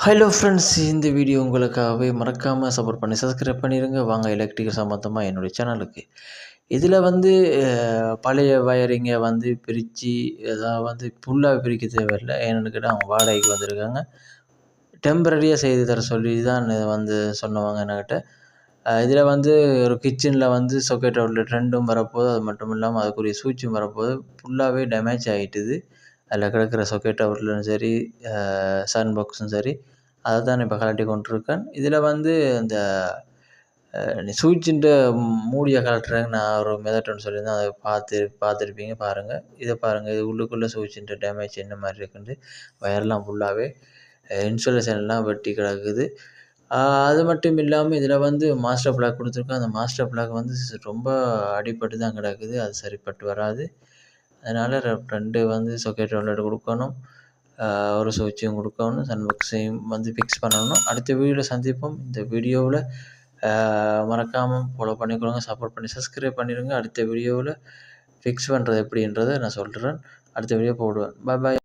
Hello friends, இந்த video உங்களுக்காகவே மறக்காமல் சப்போர்ட் பண்ணி சப்ஸ்கிரைப் பண்ணிடுங்க. வாங்க எலக்ட்ரிக்கல் சம்மந்தமாக என்னுடைய சேனலுக்கு. இதில் பழைய வயரிங்கை பிரித்து ஃபுல்லாக பிரிக்க தேவையில்லை. ஏன்னு கேட்டால் அவங்க வாடகைக்கு வந்திருக்காங்க. டெம்பரரியாக செய்து தர சொல்லி தான் சொன்னவங்க என்கிட்ட. இதில் ஒரு கிச்சனில் சாக்கெட் அவுட்லெட் 2ம் வரப்போகுது. அது மட்டும் இல்லாமல் அதுக்குரிய சுவிட்சும் வரப்போகுது. ஃபுல்லாகவே டேமேஜ் ஆகிட்டுது. அதில் கிடக்கிற சாக்கெட் அவுட்லெட்டும் சரி, சன் பாக்ஸும் சரி, அதை தான் இப்போ கழட்டி கொண்டிருக்கேன். இதில் இந்த சுவிட்சுன்ற மூடியை கழட்டுறதுக்கு நான் ஒரு மெத்தட் ஒன்று சொல்லியிருந்தேன். அதை பார்த்துருப்பீங்க. பாருங்கள், இதை பாருங்கள். இது உள்ளுக்குள்ளே சுவிட்சுன்ற டேமேஜ் என்ன மாதிரி இருக்குன்ட்டு. வயர்லாம் ஃபுல்லாகவே இன்சுலேஷன்லாம் வெட்டி கிடக்குது. அது மட்டும் இல்லாமல் இதில் மாஸ்டர் பிளாக் கொடுத்துருக்கேன். அந்த மாஸ்டர் பிளாக் ரொம்ப அடிபட்டு தான் கிடக்குது. அது சரிப்பட்டு வராது. அதனால் 2 சாக்கெட் அவுட்லெட் கொடுக்கணும். ஒரு சுவிட்சும் கொடுக்கணும். சன் பாக்ஸையும் ஃபிக்ஸ் பண்ணணும். அடுத்த வீடியோவில் சந்திப்போம். இந்த வீடியோவில் மறக்காமல் ஃபாலோ பண்ணிக்கொள்ளுங்க, சப்போர்ட் பண்ணி சப்ஸ்கிரைப் பண்ணிடுங்க. அடுத்த வீடியோவில் ஃபிக்ஸ் பண்ணுறது எப்படின்றத நான் சொல்கிறேன். அடுத்த வீடியோ போடுவேன். பாய் பாய்.